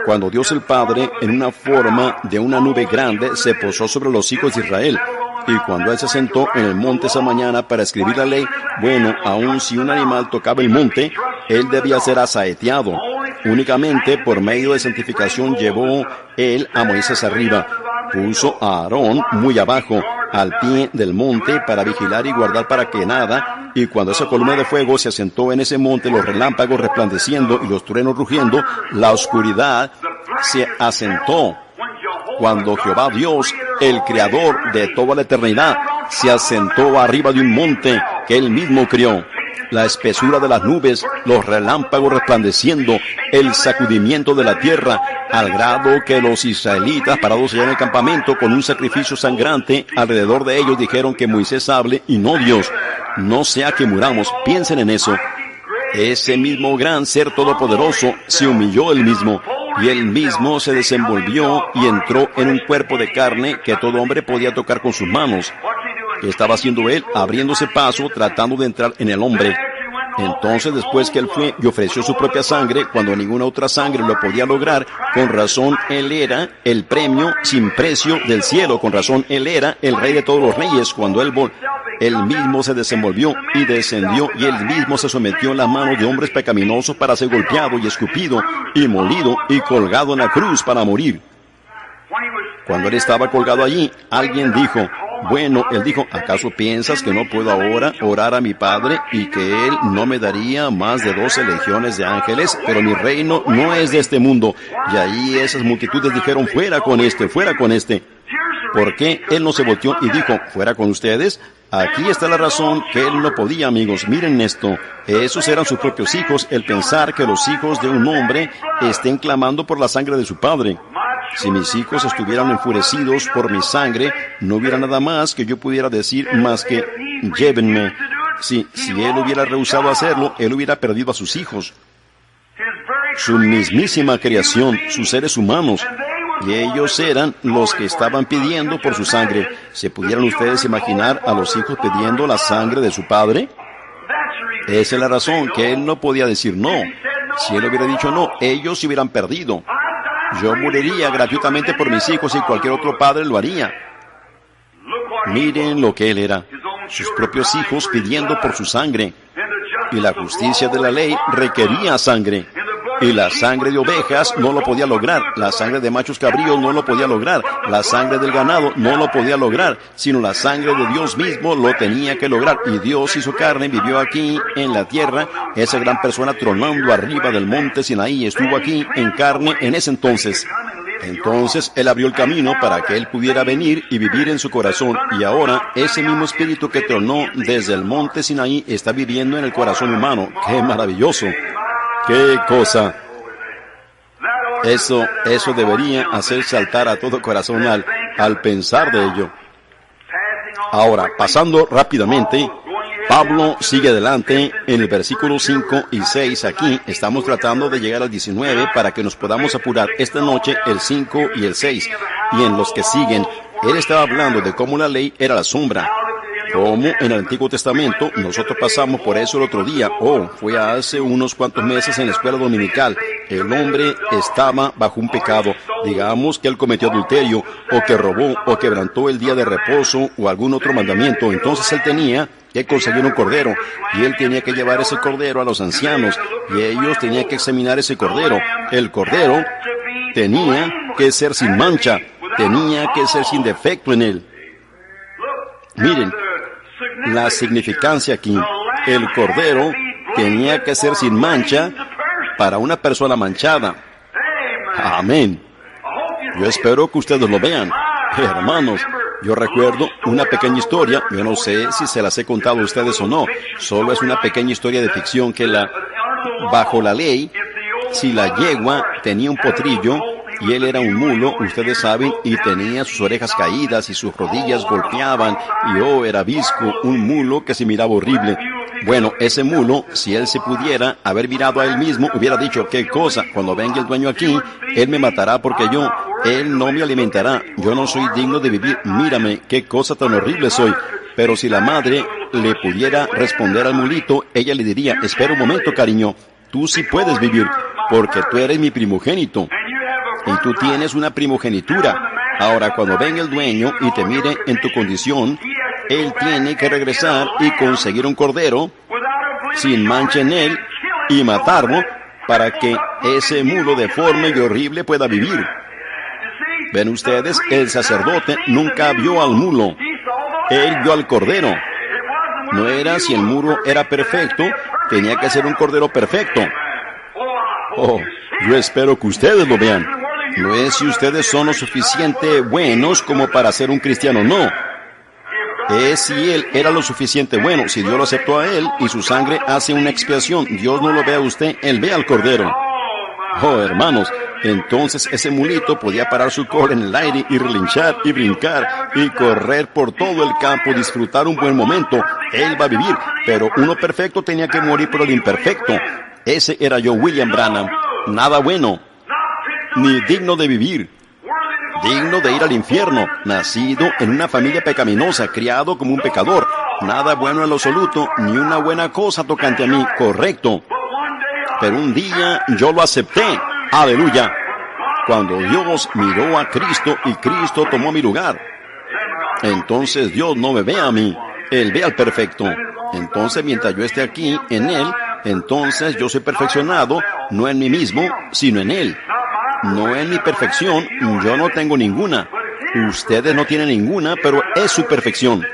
cuando Dios el Padre, en una forma de una nube grande, se posó sobre los hijos de Israel. Y cuando Él se sentó en el monte esa mañana para escribir la ley, bueno, aun si un animal tocaba el monte, Él debía ser asaeteado. Únicamente por medio de santificación llevó Él a Moisés arriba. Puso a Aarón muy abajo, al pie del monte, para vigilar y guardar para que nada. Y cuando esa columna de fuego se asentó en ese monte, los relámpagos resplandeciendo y los truenos rugiendo, la oscuridad se asentó. Cuando Jehová Dios, el Creador de toda la eternidad, se asentó arriba de un monte que Él mismo crió. La espesura de las nubes, los relámpagos resplandeciendo, el sacudimiento de la tierra, al grado que los israelitas, parados allá en el campamento con un sacrificio sangrante, alrededor de ellos dijeron que Moisés hable y no Dios. No sea que muramos, piensen en eso. Ese mismo gran ser todopoderoso se humilló Él mismo, y Él mismo se desenvolvió y entró en un cuerpo de carne que todo hombre podía tocar con sus manos. ¿Qué estaba haciendo Él? Abriéndose paso, tratando de entrar en el hombre. Entonces, después que Él fue y ofreció su propia sangre, cuando ninguna otra sangre lo podía lograr, con razón Él era el premio sin precio del cielo. Con razón Él era el Rey de todos los reyes. Cuando Él mismo se desenvolvió y descendió, y Él mismo se sometió en las manos de hombres pecaminosos para ser golpeado y escupido y molido y colgado en la cruz para morir. Cuando Él estaba colgado allí, alguien dijo, bueno, Él dijo, ¿acaso piensas que no puedo ahora orar a mi Padre y que Él no me daría más de 12 legiones de ángeles? Pero mi reino no es de este mundo. Y ahí esas multitudes dijeron, fuera con este, fuera con este. ¿Por qué Él no se volteó y dijo, fuera con ustedes? Aquí está la razón que Él no podía, amigos. Miren esto. Esos eran sus propios hijos, el pensar que los hijos de un hombre estén clamando por la sangre de su padre. Si mis hijos estuvieran enfurecidos por mi sangre, no hubiera nada más que yo pudiera decir más que, llévenme. Si Él hubiera rehusado hacerlo, Él hubiera perdido a sus hijos. Su mismísima creación, sus seres humanos. Y ellos eran los que estaban pidiendo por su sangre. ¿Se pudieran ustedes imaginar a los hijos pidiendo la sangre de su padre? Esa es la razón que Él no podía decir no. Si Él hubiera dicho no, ellos se hubieran perdido. Yo moriría gratuitamente por mis hijos y cualquier otro padre lo haría. Miren lo que Él era. Sus propios hijos pidiendo por su sangre. Y la justicia de la ley requería sangre. Y la sangre de ovejas no lo podía lograr, la sangre de machos cabríos no lo podía lograr, la sangre del ganado no lo podía lograr, sino la sangre de Dios mismo lo tenía que lograr. Y Dios hizo carne, vivió aquí en la tierra, esa gran persona tronando arriba del monte Sinaí, estuvo aquí en carne en ese entonces. Entonces Él abrió el camino para que Él pudiera venir y vivir en su corazón. Y ahora ese mismo espíritu que tronó desde el monte Sinaí está viviendo en el corazón humano. ¡Qué maravilloso! ¡Qué cosa! Eso debería hacer saltar a todo corazón al pensar de ello. Ahora, pasando rápidamente, Pablo sigue adelante en el versículo 5 y 6. Aquí estamos tratando de llegar al 19 para que nos podamos apurar esta noche el 5 y el 6. Y en los que siguen, él estaba hablando de cómo la ley era la sombra. Como en el Antiguo Testamento, nosotros pasamos por eso el otro día, fue hace unos cuantos meses en la escuela dominical. El hombre estaba bajo un pecado, digamos que él cometió adulterio, o que robó, o quebrantó el día de reposo, o algún otro mandamiento. Entonces él tenía que conseguir un cordero, y él tenía que llevar ese cordero a los ancianos, y ellos tenían que examinar ese cordero. El cordero tenía que ser sin mancha, tenía que ser sin defecto en él. Miren la significancia aquí. El cordero tenía que ser sin mancha para una persona manchada. Amén. Yo espero que ustedes lo vean. Hermanos, yo recuerdo una pequeña historia, yo no sé si se las he contado a ustedes o no, solo es una pequeña historia de ficción que bajo la ley, si la yegua tenía un potrillo, y él era un mulo, ustedes saben, y tenía sus orejas caídas y sus rodillas golpeaban, y era visco, un mulo que se miraba horrible. Bueno, ese mulo, si él se pudiera haber mirado a él mismo, hubiera dicho, ¿qué cosa? Cuando venga el dueño aquí, él me matará porque él no me alimentará, yo no soy digno de vivir, mírame, qué cosa tan horrible soy. Pero si la madre le pudiera responder al mulito, ella le diría, espera un momento, cariño, tú sí puedes vivir, porque tú eres mi primogénito. y tú tienes una primogenitura. Ahora, cuando venga el dueño y te mire en tu condición, él tiene que regresar y conseguir un cordero sin mancha en él y matarlo para que ese mulo deforme y horrible pueda vivir. Ven ustedes, el sacerdote nunca vio al mulo. Él vio al cordero. No era si el mulo era perfecto, tenía que ser un cordero perfecto. Oh, yo espero que ustedes lo vean. No es si ustedes son lo suficiente buenos como para ser un cristiano, no. Es si él era lo suficiente bueno, si Dios lo aceptó a él y su sangre hace una expiación. Dios no lo ve a usted, él ve al cordero. Oh, hermanos, entonces ese mulito podía parar su cola en el aire y relinchar y brincar y correr por todo el campo, disfrutar un buen momento. Él va a vivir, pero uno perfecto tenía que morir por el imperfecto. Ese era yo, William Branham. Nada bueno, ni digno de vivir, digno de ir al infierno, nacido en una familia pecaminosa, criado como un pecador. Nada bueno en lo absoluto, ni una buena cosa tocante a mí, correcto. Pero un día yo lo acepté. Aleluya. Cuando Dios miró a Cristo y Cristo tomó mi lugar. Entonces Dios no me ve a mí, Él ve al perfecto. Entonces mientras yo esté aquí, en Él, entonces yo soy perfeccionado, no en mí mismo, sino en Él. No en mi perfección, yo no tengo ninguna. Ustedes no tienen ninguna, pero es su perfección.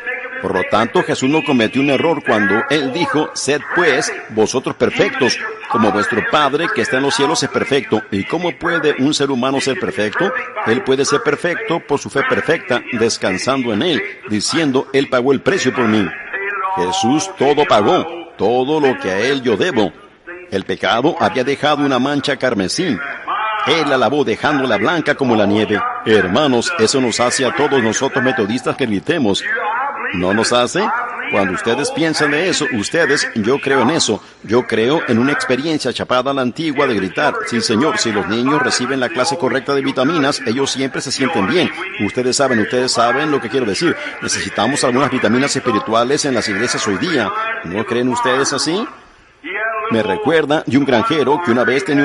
Por lo tanto, Jesús no cometió un error cuando Él dijo, sed pues vosotros perfectos, como vuestro Padre que está en los cielos es perfecto. ¿Y cómo puede un ser humano ser perfecto? Él puede ser perfecto por su fe perfecta, descansando en Él, diciendo, Él pagó el precio por mí. Jesús todo pagó, todo lo que a Él yo debo. El pecado había dejado una mancha carmesí. Él la lavó dejándola blanca como la nieve. Hermanos, eso nos hace a todos nosotros metodistas que gritemos. ¿No nos hace? Cuando ustedes piensan de eso, yo creo en eso. Yo creo en una experiencia chapada a la antigua de gritar. Sí, señor, si los niños reciben la clase correcta de vitaminas, ellos siempre se sienten bien. Ustedes saben lo que quiero decir. Necesitamos algunas vitaminas espirituales en las iglesias hoy día. ¿No creen ustedes así? Me recuerda de un granjero que una vez tenía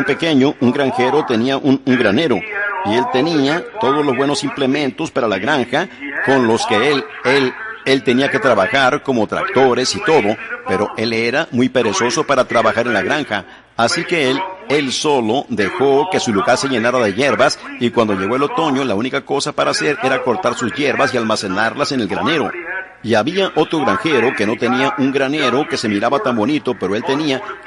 un granjero tenía un granero. Y él tenía todos los buenos implementos para la granja con los que él tenía que trabajar como tractores y todo, pero él era muy perezoso para trabajar en la granja. Así que él solo dejó que su lugar se llenara de hierbas y cuando llegó el otoño la única cosa para hacer era cortar sus hierbas y almacenarlas en el granero. Y había otro granjero que no tenía un granero que se miraba tan bonito, pero él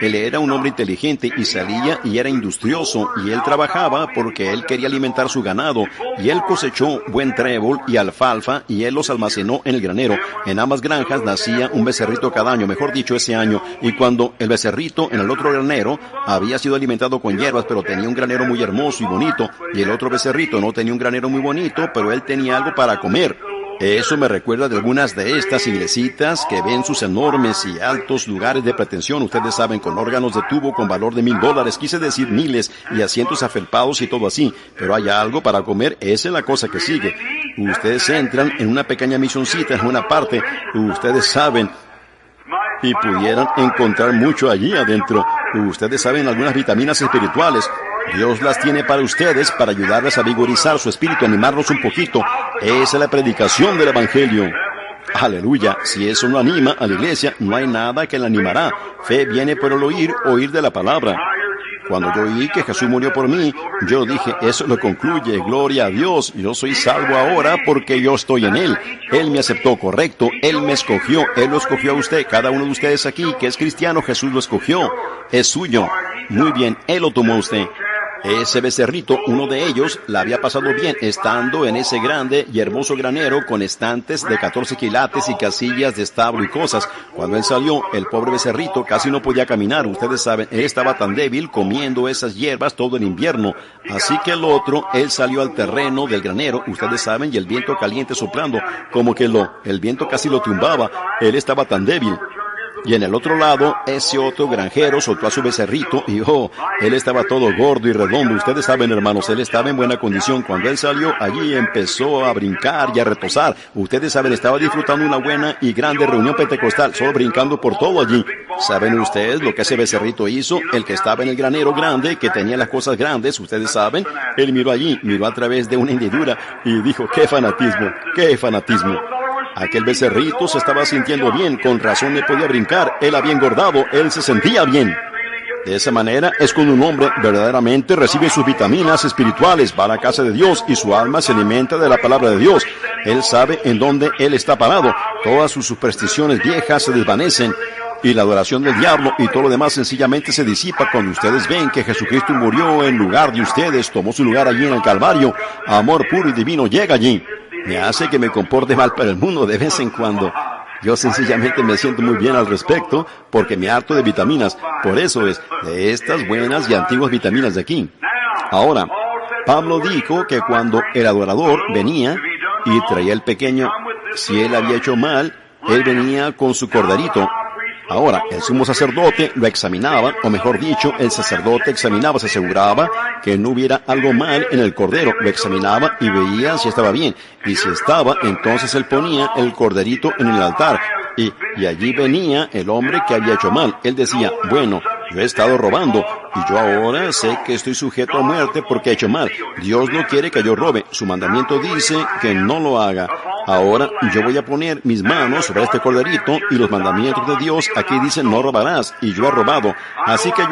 era un hombre inteligente y salía y era industrioso y él trabajaba porque él quería alimentar su ganado y él cosechó buen trébol y alfalfa y él los almacenó en el granero. En ambas granjas nacía un becerrito cada año, mejor dicho ese año, y cuando el becerrito en el otro granero había sido alimentado con hierbas, pero tenía un granero muy hermoso y bonito, y el otro becerrito no tenía un granero muy bonito, pero él tenía algo para comer. Eso me recuerda de algunas de estas iglesitas que ven sus enormes y altos lugares de pretensión, ustedes saben, con órganos de tubo con valor de $1000, quise decir miles, y asientos afelpados y todo así, pero hay algo para comer, esa es la cosa que sigue. Ustedes entran en una pequeña misioncita en una parte, ustedes saben, y pudieran encontrar mucho allí adentro. Ustedes saben algunas vitaminas espirituales. Dios las tiene para ustedes, para ayudarles a vigorizar su espíritu, animarlos un poquito. Esa es la predicación del Evangelio. Aleluya. Si eso no anima a la iglesia, no hay nada que la animará. Fe viene por el oír de la palabra. Cuando yo oí que Jesús murió por mí, yo dije, eso lo concluye, gloria a Dios, yo soy salvo ahora porque yo estoy en Él. Él me aceptó, correcto, Él me escogió, Él lo escogió a usted, cada uno de ustedes aquí que es cristiano, Jesús lo escogió, es suyo. Muy bien, Él lo tomó a usted. Ese becerrito, uno de ellos, la había pasado bien estando en ese grande y hermoso granero con estantes de 14 quilates y casillas de establo y cosas. Cuando él salió, el pobre becerrito casi no podía caminar. Ustedes saben, él estaba tan débil comiendo esas hierbas todo el invierno. Así que el otro, él salió al terreno del granero, ustedes saben, y el viento caliente soplando, como que el viento casi lo tumbaba. Él estaba tan débil. Y en el otro lado, ese otro granjero soltó a su becerrito y él estaba todo gordo y redondo. Ustedes saben, hermanos, él estaba en buena condición. Cuando él salió, allí empezó a brincar y a retozar. Ustedes saben, estaba disfrutando una buena y grande reunión pentecostal, solo brincando por todo allí. ¿Saben ustedes lo que ese becerrito hizo? El que estaba en el granero grande, que tenía las cosas grandes, ustedes saben, él miró allí, miró a través de una hendidura y dijo, ¡qué fanatismo! ¡Qué fanatismo! Aquel becerrito se estaba sintiendo bien, con razón le podía brincar, él había engordado, él se sentía bien. De esa manera es cuando un hombre verdaderamente recibe sus vitaminas espirituales, va a la casa de Dios y su alma se alimenta de la palabra de Dios. Él sabe en dónde él está parado, todas sus supersticiones viejas se desvanecen y la adoración del diablo y todo lo demás sencillamente se disipa cuando ustedes ven que Jesucristo murió en lugar de ustedes, tomó su lugar allí en el Calvario. Amor puro y divino llega allí. Me hace que me comporte mal para el mundo de vez en cuando. Yo sencillamente me siento muy bien al respecto porque me harto de vitaminas. Por eso es, de estas buenas y antiguas vitaminas de aquí. Ahora, Pablo dijo que cuando el adorador venía y traía el pequeño, si él había hecho mal, él venía con su corderito. Ahora, el sumo sacerdote lo examinaba, o mejor dicho, el sacerdote examinaba, se aseguraba que no hubiera algo mal en el cordero, lo examinaba y veía si estaba bien. Y si estaba, entonces él ponía el corderito en el altar. Y allí venía el hombre que había hecho mal. Él decía, bueno, yo he estado robando y yo ahora sé que estoy sujeto a muerte porque he hecho mal. Dios no quiere que yo robe. Su mandamiento dice que no lo haga. Ahora yo voy a poner mis manos sobre este corderito y los mandamientos de Dios aquí dicen no robarás y yo he robado. Así que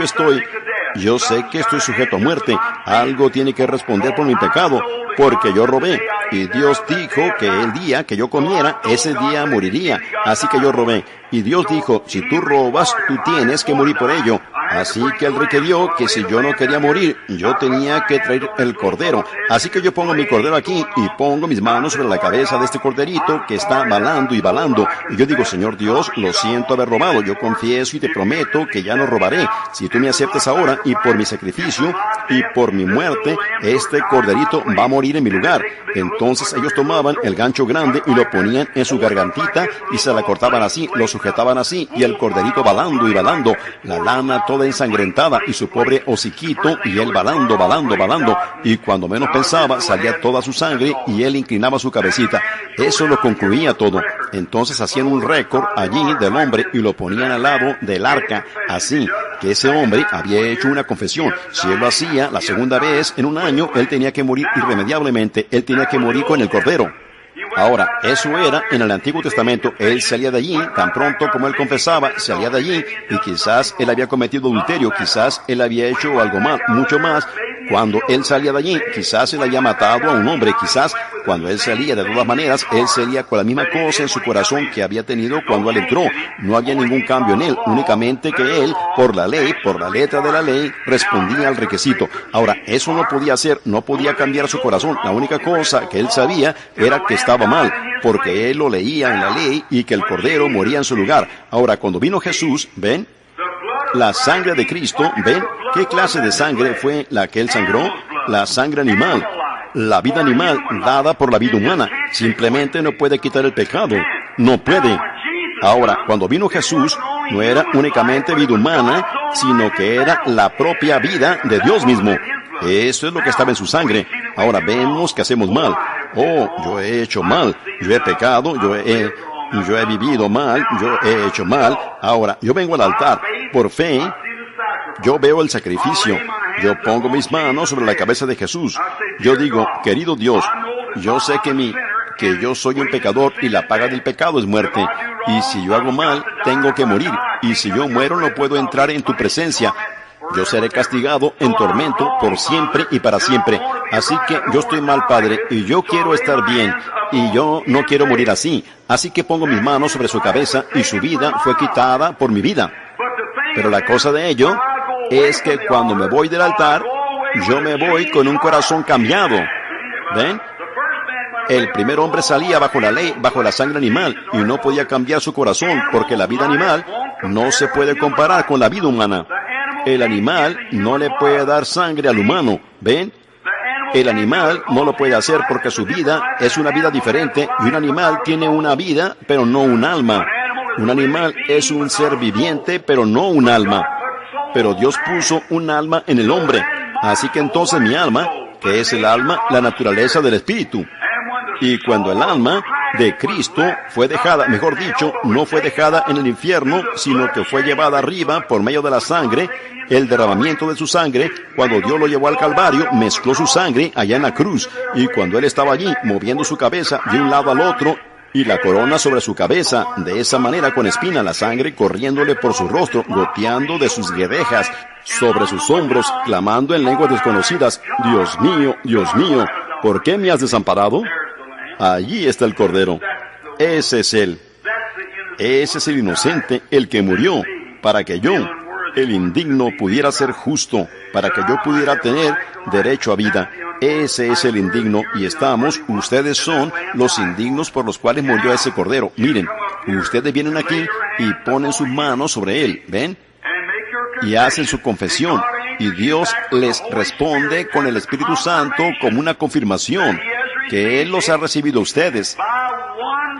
yo sé que estoy sujeto a muerte. Algo tiene que responder por mi pecado porque yo robé. Y Dios dijo que el día que yo comiera, ese día moriría. Así que yo robé. Y Dios dijo, si tú robas, tú tienes que morir por ello. Así que él requirió que si yo no quería morir, yo tenía que traer el cordero. Así que yo pongo mi cordero aquí y pongo mis manos sobre la cabeza de este corderito que está balando y balando. Y yo digo, Señor Dios, lo siento haber robado. Yo confieso y te prometo que ya no robaré. Si tú me aceptas ahora y por mi sacrificio y por mi muerte, este corderito va a morir en mi lugar. Entonces ellos tomaban el gancho grande y lo ponían en su gargantita y se la cortaban así, lo sujetaban así y el corderito balando y balando, la lana toda ensangrentada y su pobre hociquito y él balando, balando, balando, y cuando menos pensaba salía toda su sangre y él inclinaba su cabecita. Eso lo concluía todo. Entonces hacían un récord allí del hombre y lo ponían al lado del arca, así que ese hombre había hecho una confesión. Si él lo hacía la segunda vez en un año, él tenía que morir irremediablemente, él tenía que morir con el cordero. Ahora, eso era en el Antiguo Testamento. Él salía de allí, tan pronto como él confesaba, salía de allí, y quizás él había cometido adulterio, quizás él había hecho algo mal, mucho más. Cuando él salía de allí, quizás él había matado a un hombre, quizás cuando él salía, de todas maneras, él salía con la misma cosa en su corazón que había tenido cuando él entró. No había ningún cambio en él, únicamente que él, por la ley, por la letra de la ley, respondía al requisito. Ahora, eso no podía hacer, no podía cambiar su corazón. La única cosa que él sabía era que estaba mal, porque él lo leía en la ley y que el cordero moría en su lugar. Ahora, cuando vino Jesús, ¿ven? La sangre de Cristo, ¿ven? ¿Qué clase de sangre fue la que él sangró? La sangre animal. La vida animal dada por la vida humana. Simplemente no puede quitar el pecado. No puede. Ahora, cuando vino Jesús, no era únicamente vida humana, sino que era la propia vida de Dios mismo. Eso es lo que estaba en su sangre. Ahora vemos que hacemos mal. Oh, yo he hecho mal. Yo he pecado. Yo he vivido mal. Yo he hecho mal. Ahora, yo vengo al altar. Por fe, yo veo el sacrificio. Yo pongo mis manos sobre la cabeza de Jesús. Yo digo, querido Dios, yo sé que yo soy un pecador y la paga del pecado es muerte. Y si yo hago mal, tengo que morir. Y si yo muero, no puedo entrar en tu presencia. Yo seré castigado en tormento por siempre y para siempre. Así que yo estoy mal, Padre, y yo quiero estar bien. Y yo no quiero morir así. Así que pongo mis manos sobre su cabeza y su vida fue quitada por mi vida. Pero la cosa de ello es que cuando me voy del altar, yo me voy con un corazón cambiado. ¿Ven? El primer hombre salía bajo la ley, bajo la sangre animal, y no podía cambiar su corazón, porque la vida animal no se puede comparar con la vida humana. El animal no le puede dar sangre al humano, ¿ven? El animal no lo puede hacer porque su vida es una vida diferente, y un animal tiene una vida, pero no un alma. Un animal es un ser viviente, pero no un alma. Pero Dios puso un alma en el hombre. Así que entonces mi alma, que es el alma, la naturaleza del espíritu. Y cuando el alma de Cristo fue dejada, mejor dicho, no fue dejada en el infierno, sino que fue llevada arriba por medio de la sangre, el derramamiento de su sangre, cuando Dios lo llevó al Calvario, mezcló su sangre allá en la cruz, y cuando Él estaba allí, moviendo su cabeza de un lado al otro, y la corona sobre su cabeza, de esa manera con espina, la sangre corriéndole por su rostro, goteando de sus guedejas, sobre sus hombros, clamando en lenguas desconocidas, Dios mío, ¿por qué me has desamparado? Allí está el Cordero. Ese es Él. Ese es el inocente, el que murió, para que yo, el indigno, pudiera ser justo, para que yo pudiera tener derecho a vida. Ese es el indigno, y ustedes son los indignos por los cuales murió ese Cordero. Miren, ustedes vienen aquí y ponen sus manos sobre Él, ¿ven? Y hacen su confesión, y Dios les responde con el Espíritu Santo como una confirmación, que Él los ha recibido a ustedes,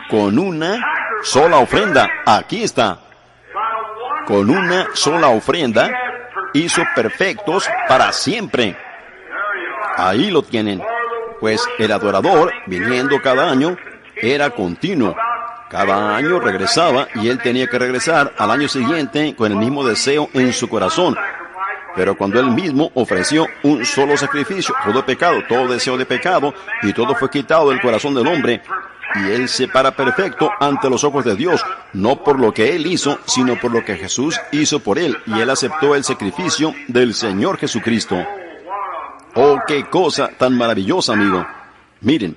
con una sola ofrenda. Aquí está. Con una sola ofrenda, hizo perfectos para siempre. Ahí lo tienen. Pues el adorador, viniendo cada año, era continuo. Cada año regresaba y él tenía que regresar al año siguiente con el mismo deseo en su corazón. Pero cuando él mismo ofreció un solo sacrificio, todo pecado, todo deseo de pecado, y todo fue quitado del corazón del hombre, y él se para perfecto ante los ojos de Dios, no por lo que él hizo, sino por lo que Jesús hizo por él, y él aceptó el sacrificio del Señor Jesucristo. ¡Oh, qué cosa tan maravillosa, amigo! Miren,